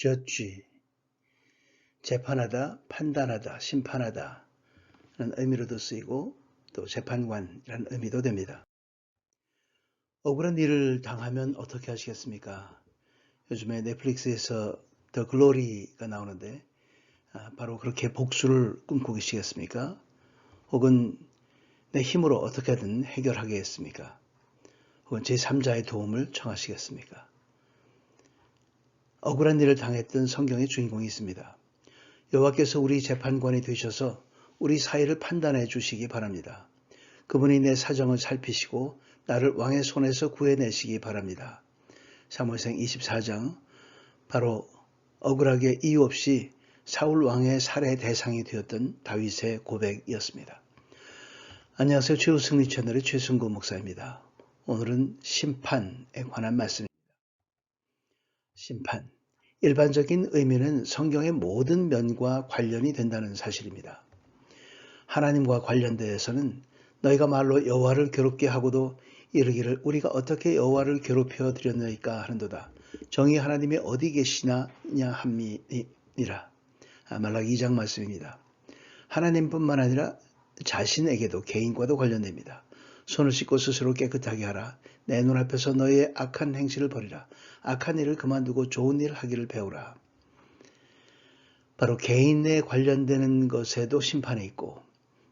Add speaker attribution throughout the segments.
Speaker 1: judge, 재판하다, 판단하다, 심판하다 라는 의미로도 쓰이고 또 재판관이라는 의미도 됩니다. 억울한 일을 당하면 어떻게 하시겠습니까? 요즘에 넷플릭스에서 더 글로리가 나오는데 바로 그렇게 복수를 꿈꾸고 계시겠습니까? 혹은 내 힘으로 어떻게든 해결하겠습니까? 혹은 제3자의 도움을 청하시겠습니까? 억울한 일을 당했던 성경의 주인공이 있습니다. 여호와께서 우리 재판관이 되셔서 우리 사이를 판단해 주시기 바랍니다. 그분이 내 사정을 살피시고 나를 왕의 손에서 구해내시기 바랍니다. 사무엘상 24장 바로 억울하게 이유 없이 사울 왕의 살해 대상이 되었던 다윗의 고백이었습니다. 안녕하세요. 최우승리 채널의 최승구 목사입니다. 오늘은 심판에 관한 말씀입니다. 심판. 일반적인 의미는 성경의 모든 면과 관련이 된다는 사실입니다. 하나님과 관련되어서는 너희가 말로 여호와를 괴롭게 하고도 이르기를 우리가 어떻게 여호와를 괴롭혀 드렸나이까 하는도다. 정의 하나님이 어디 계시냐 함이니라. 말라기 2장 말씀입니다. 하나님뿐만 아니라 자신에게도 개인과도 관련됩니다. 손을 씻고 스스로 깨끗하게 하라. 내 눈앞에서 너희의 악한 행실을 버리라. 악한 일을 그만두고 좋은 일을 하기를 배우라. 바로 개인에 관련되는 것에도 심판이 있고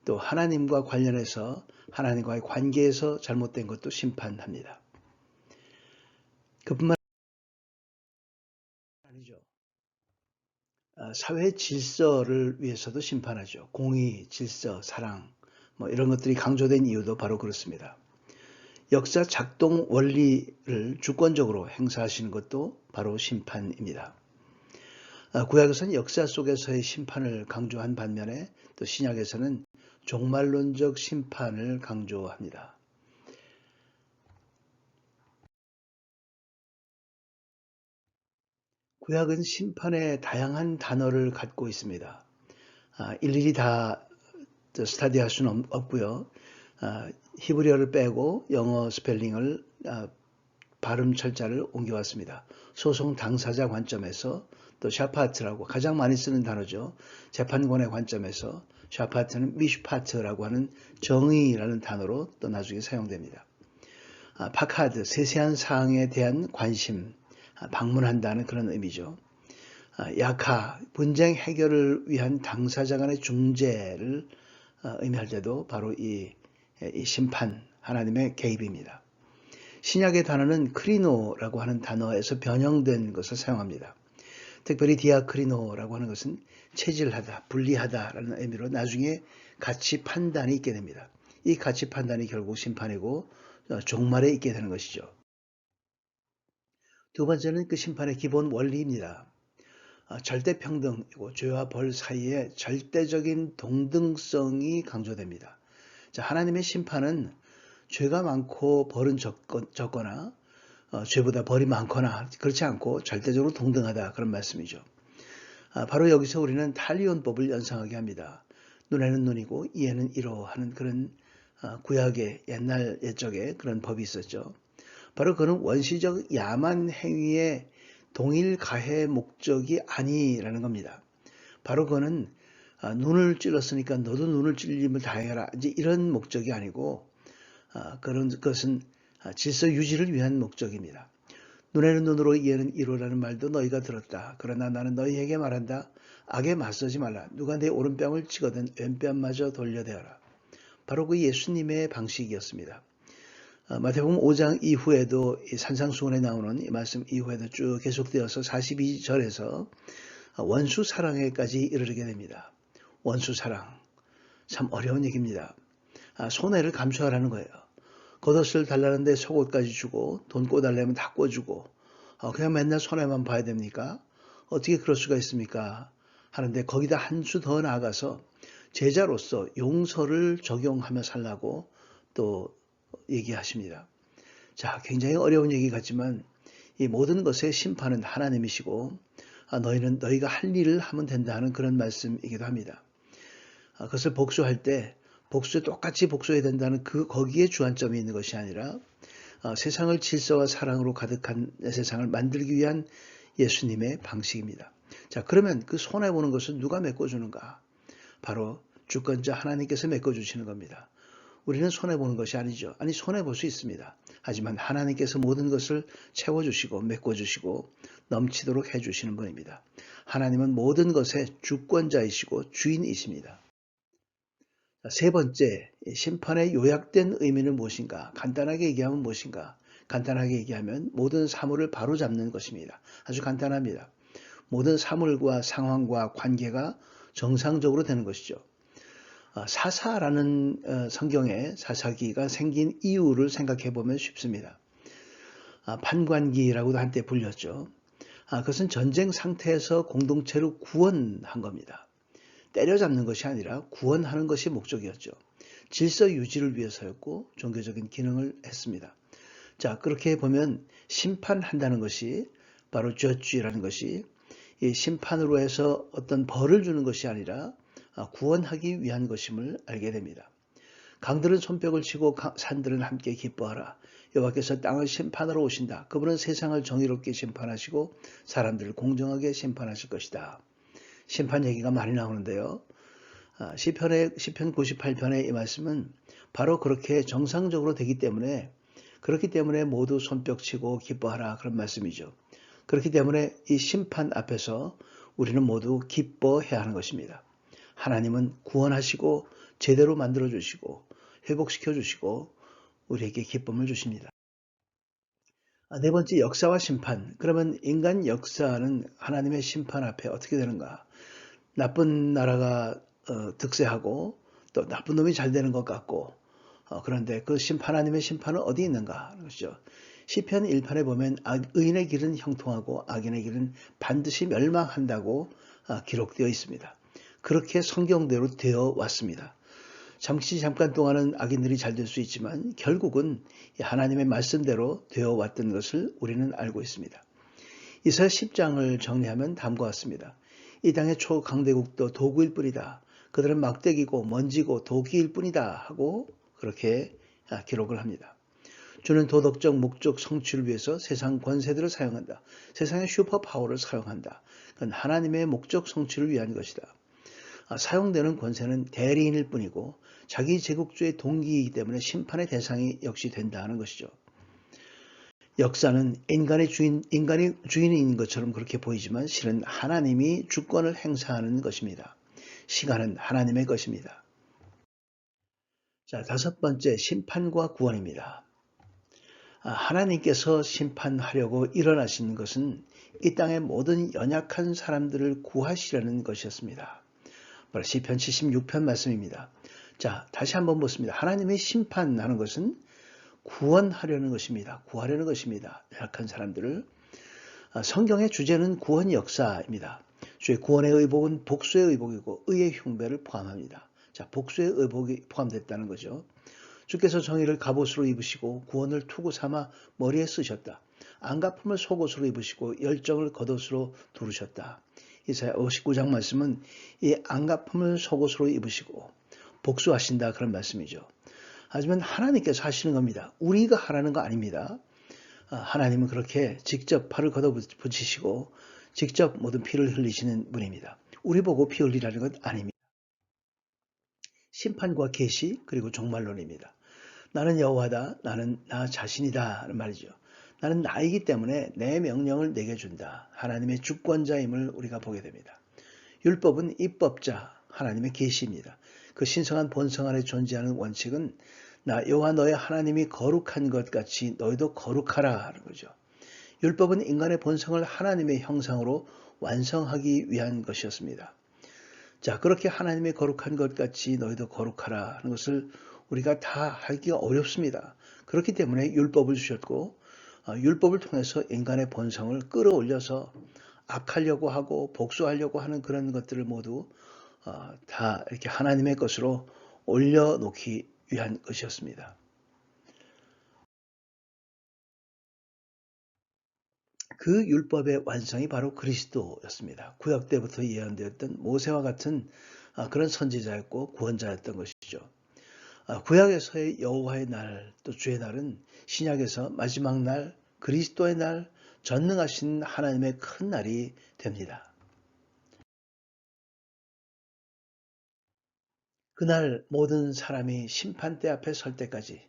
Speaker 1: 또 하나님과 관련해서 하나님과의 관계에서 잘못된 것도 심판합니다. 그뿐만 아니죠. 사회 질서를 위해서도 심판하죠. 공의, 질서, 사랑 이런 것들이 강조된 이유도 바로 그렇습니다. 역사 작동 원리를 주권적으로 행사하시는 것도 바로 심판입니다. 구약에서는 역사 속에서의 심판을 강조한 반면에 또 신약에서는 종말론적 심판을 강조합니다. 구약은 심판의 다양한 단어를 갖고 있습니다. 일일이 다 스타디할 수는 없고요. 히브리어를 빼고 영어 스펠링을 발음 철자를 옮겨왔습니다. 소송 당사자 관점에서 또 샤파트라고 가장 많이 쓰는 단어죠. 재판관의 관점에서 샤파트는 미슈파트라고 하는 정의라는 단어로 또 나중에 사용됩니다. 파카드, 세세한 사항에 대한 관심, 방문한다는 그런 의미죠. 야카, 분쟁 해결을 위한 당사자 간의 중재를 의미할 때도 바로 이 심판, 하나님의 개입입니다. 신약의 단어는 크리노라고 하는 단어에서 변형된 것을 사용합니다. 특별히 디아크리노라고 하는 것은 체질하다, 분리하다라는 의미로 나중에 가치 판단이 있게 됩니다. 이 가치 판단이 결국 심판이고 종말에 있게 되는 것이죠. 두 번째는 그 심판의 기본 원리입니다. 절대평등이고 죄와 벌 사이에 절대적인 동등성이 강조됩니다. 자, 하나님의 심판은 죄가 많고 벌은 적거나 죄보다 벌이 많거나 그렇지 않고 절대적으로 동등하다 그런 말씀이죠. 바로 여기서 우리는 탈리온법을 연상하게 합니다. 눈에는 눈이고 이에는 이로 하는 그런 구약의 옛날 옛적에 그런 법이 있었죠. 바로 그는 원시적 야만 행위의 동일 가해 목적이 아니라는 겁니다. 바로 그는 눈을 찔렀으니까 너도 눈을 찔림을 다해라. 이제 이런 목적이 아니고 그런 것은 질서 유지를 위한 목적입니다. 눈에는 눈으로 이에는 이로라는 말도 너희가 들었다. 그러나 나는 너희에게 말한다. 악에 맞서지 말라. 누가 내 오른뺨을 치거든 왼뺨마저 돌려대어라. 바로 그 예수님의 방식이었습니다. 마태복음 5장 이후에도 이 산상수훈에 나오는 이 말씀 이후에도 쭉 계속되어서 42절에서 원수 사랑에까지 이르게 됩니다. 원수 사랑. 참 어려운 얘기입니다. 손해를 감수하라는 거예요. 겉옷을 달라는데 속옷까지 주고 돈 꿔달라면 다 꿔주고 그냥 맨날 손해만 봐야 됩니까? 어떻게 그럴 수가 있습니까? 하는데 거기다 한 수 더 나아가서 제자로서 용서를 적용하며 살라고 또 얘기하십니다. 자, 굉장히 어려운 얘기 같지만 이 모든 것의 심판은 하나님이시고 너희는 너희가 할 일을 하면 된다는 그런 말씀이기도 합니다. 그것을 복수할 때 복수에 똑같이 복수해야 된다는 거기에 주안점이 있는 것이 아니라 세상을 질서와 사랑으로 가득한 세상을 만들기 위한 예수님의 방식입니다. 자, 그러면 그 손해보는 것은 누가 메꿔주는가? 바로 주권자 하나님께서 메꿔주시는 겁니다. 우리는 손해보는 것이 아니죠. 아니, 손해볼 수 있습니다. 하지만 하나님께서 모든 것을 채워주시고 메꿔주시고 넘치도록 해주시는 분입니다. 하나님은 모든 것의 주권자이시고 주인이십니다. 세 번째, 심판의 요약된 의미는 무엇인가? 간단하게 얘기하면 무엇인가? 간단하게 얘기하면 모든 사물을 바로잡는 것입니다. 아주 간단합니다. 모든 사물과 상황과 관계가 정상적으로 되는 것이죠. 사사라는 성경에 사사기가 생긴 이유를 생각해 보면 쉽습니다. 판관기라고도 한때 불렸죠. 그것은 전쟁 상태에서 공동체를 구원한 겁니다. 때려잡는 것이 아니라 구원하는 것이 목적이었죠. 질서 유지를 위해서였고 종교적인 기능을 했습니다. 자, 그렇게 보면 심판한다는 것이 바로 judge라는 것이 이 심판으로 해서 어떤 벌을 주는 것이 아니라 구원하기 위한 것임을 알게 됩니다. 강들은 손뼉을 치고 산들은 함께 기뻐하라. 여호와께서 땅을 심판하러 오신다. 그분은 세상을 정의롭게 심판하시고 사람들을 공정하게 심판하실 것이다. 심판 얘기가 많이 나오는데요. 시편 98편의 이 말씀은 바로 그렇게 정상적으로 되기 때문에 그렇기 때문에 모두 손뼉치고 기뻐하라 그런 말씀이죠. 그렇기 때문에 이 심판 앞에서 우리는 모두 기뻐해야 하는 것입니다. 하나님은 구원하시고 제대로 만들어 주시고 회복시켜 주시고 우리에게 기쁨을 주십니다. 네 번째, 역사와 심판. 그러면 인간 역사는 하나님의 심판 앞에 어떻게 되는가? 나쁜 나라가 득세하고 또 나쁜 놈이 잘 되는 것 같고 그런데 그 하나님의 심판은 어디 있는가? 그렇죠. 시편 1편에 보면 의인의 길은 형통하고 악인의 길은 반드시 멸망한다고 기록되어 있습니다. 그렇게 성경대로 되어 왔습니다. 잠깐 동안은 악인들이 잘 될 수 있지만 결국은 하나님의 말씀대로 되어 왔던 것을 우리는 알고 있습니다. 이사야 10장을 정리하면 다음과 같습니다. 이 땅의 초강대국도 도구일 뿐이다. 그들은 막대기고 먼지고 도끼일 뿐이다 하고 그렇게 기록을 합니다. 주는 도덕적 목적 성취를 위해서 세상 권세들을 사용한다. 세상의 슈퍼파워를 사용한다. 그건 하나님의 목적 성취를 위한 것이다. 사용되는 권세는 대리인일 뿐이고 자기 제국주의 동기이기 때문에 심판의 대상이 역시 된다는 것이죠. 역사는 인간이 주인인 것처럼 그렇게 보이지만 실은 하나님이 주권을 행사하는 것입니다. 시간은 하나님의 것입니다. 자, 다섯 번째, 심판과 구원입니다. 하나님께서 심판하려고 일어나신 것은 이 땅의 모든 연약한 사람들을 구하시려는 것이었습니다. 바로 시편 76편 말씀입니다. 자, 다시 한번 보습니다. 하나님의 심판하는 것은 구원하려는 것입니다. 구하려는 것입니다. 연약한 사람들을. 성경의 주제는 구원 역사입니다. 주의 구원의 의복은 복수의 의복이고 의의 흉배를 포함합니다. 자, 복수의 의복이 포함됐다는 거죠. 주께서 정의를 갑옷으로 입으시고 구원을 투구 삼아 머리에 쓰셨다. 안갚음을 속옷으로 입으시고 열정을 겉옷으로 두르셨다. 이사야 59장 말씀은 이 안갚음을 속옷으로 입으시고 복수하신다 그런 말씀이죠. 하지만 하나님께서 하시는 겁니다. 우리가 하라는 거 아닙니다. 하나님은 그렇게 직접 팔을 걷어붙이시고 직접 모든 피를 흘리시는 분입니다. 우리 보고 피 흘리라는 것 아닙니다. 심판과 계시 그리고 종말론입니다. 나는 여호와다. 나는 나 자신이다 는 말이죠. 나는 나이기 때문에 내 명령을 내게 준다. 하나님의 주권자임을 우리가 보게 됩니다. 율법은 입법자 하나님의 계시입니다. 그 신성한 본성 안에 존재하는 원칙은 나 여호와 너의 하나님이 거룩한 것 같이 너희도 거룩하라 하는 거죠. 율법은 인간의 본성을 하나님의 형상으로 완성하기 위한 것이었습니다. 자, 그렇게 하나님의 거룩한 것 같이 너희도 거룩하라 하는 것을 우리가 다 하기가 어렵습니다. 그렇기 때문에 율법을 주셨고 율법을 통해서 인간의 본성을 끌어올려서 악하려고 하고 복수하려고 하는 그런 것들을 모두 다 이렇게 하나님의 것으로 올려놓기 위한 것이었습니다. 그 율법의 완성이 바로 그리스도였습니다. 구약 때부터 예언되었던 모세와 같은 그런 선지자였고 구원자였던 것이죠. 구약에서의 여호와의 날, 또 주의 날은 신약에서 마지막 날, 그리스도의 날, 전능하신 하나님의 큰 날이 됩니다. 그날 모든 사람이 심판대 앞에 설 때까지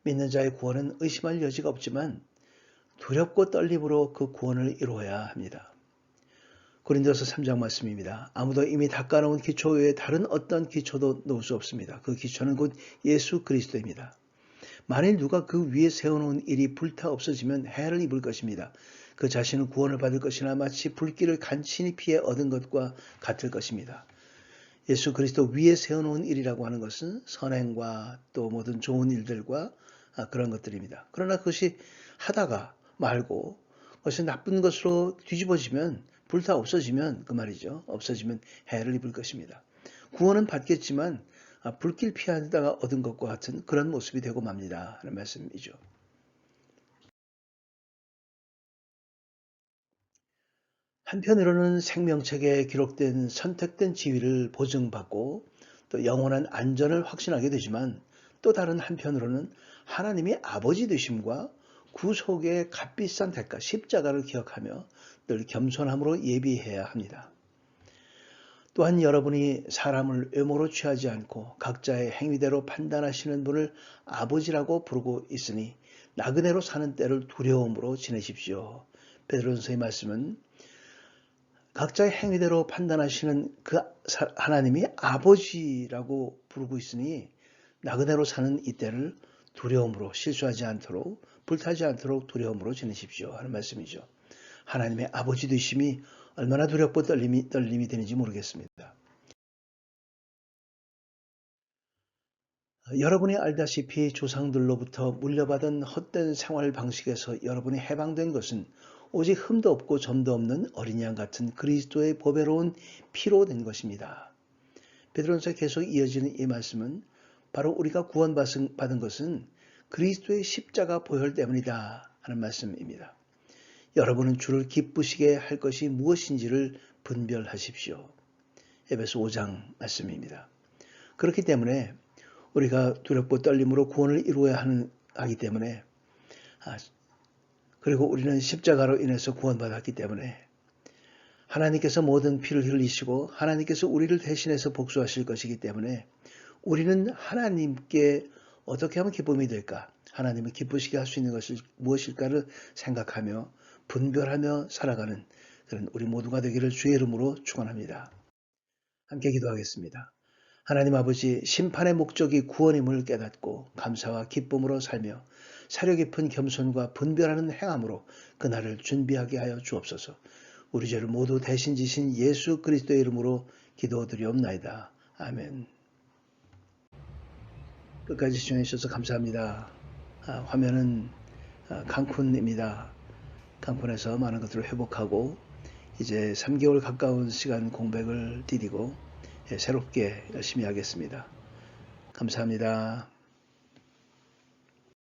Speaker 1: 믿는 자의 구원은 의심할 여지가 없지만 두렵고 떨림으로 그 구원을 이루어야 합니다. 고린도서 3장 말씀입니다. 아무도 이미 닦아놓은 기초 외에 다른 어떤 기초도 놓을 수 없습니다. 그 기초는 곧 예수 그리스도입니다. 만일 누가 그 위에 세워놓은 일이 불타 없어지면 해를 입을 것입니다. 그 자신은 구원을 받을 것이나 마치 불길을 간신히 피해 얻은 것과 같을 것입니다. 예수 그리스도 위에 세워놓은 일이라고 하는 것은 선행과 또 모든 좋은 일들과 그런 것들입니다. 그러나 그것이 하다가 말고 그것이 나쁜 것으로 뒤집어지면 불타 없어지면 그 말이죠. 없어지면 해를 입을 것입니다. 구원은 받겠지만 불길 피하다가 얻은 것과 같은 그런 모습이 되고 맙니다. 하는 말씀이죠. 한편으로는 생명책에 기록된 선택된 지위를 보증받고 또 영원한 안전을 확신하게 되지만 또 다른 한편으로는 하나님이 아버지 되심과 구속의 값비싼 대가 십자가를 기억하며 늘 겸손함으로 예비해야 합니다. 또한 여러분이 사람을 외모로 취하지 않고 각자의 행위대로 판단하시는 분을 아버지라고 부르고 있으니 나그네로 사는 때를 두려움으로 지내십시오. 베드로전서의 말씀은 각자의 행위대로 판단하시는 그 하나님이 아버지라고 부르고 있으니 나그네로 사는 이때를 두려움으로 실수하지 않도록 불타지 않도록 두려움으로 지내십시오 하는 말씀이죠. 하나님의 아버지 되심이 얼마나 두렵고 떨림이 되는지 모르겠습니다. 여러분이 알다시피 조상들로부터 물려받은 헛된 생활 방식에서 여러분이 해방된 것은 오직 흠도 없고 점도 없는 어린 양 같은 그리스도의 보배로운 피로 된 것입니다. 베드로전서에 계속 이어지는 이 말씀은 바로 우리가 구원받은 것은 그리스도의 십자가 보혈 때문이다 하는 말씀입니다. 여러분은 주를 기쁘시게 할 것이 무엇인지를 분별하십시오. 에베소 5장 말씀입니다. 그렇기 때문에 우리가 두렵고 떨림으로 구원을 이루어야 하기 때문에 그리고 우리는 십자가로 인해서 구원받았기 때문에 하나님께서 모든 피를 흘리시고 하나님께서 우리를 대신해서 복수하실 것이기 때문에 우리는 하나님께 어떻게 하면 기쁨이 될까? 하나님을 기쁘시게 할 수 있는 것이 무엇일까를 생각하며 분별하며 살아가는 그런 우리 모두가 되기를 주의 이름으로 축원합니다. 함께 기도하겠습니다. 하나님 아버지, 심판의 목적이 구원임을 깨닫고 감사와 기쁨으로 살며 사려 깊은 겸손과 분별하는 행함으로 그날을 준비하게 하여 주옵소서. 우리 죄를 모두 대신 지신 예수 그리스도의 이름으로 기도드리옵나이다. 아멘. 끝까지 시청해 주셔서 감사합니다. 화면은 칸쿤입니다. 칸쿤에서 많은 것들을 회복하고 이제 3개월 가까운 시간 공백을 디디고 새롭게 열심히 하겠습니다. 감사합니다.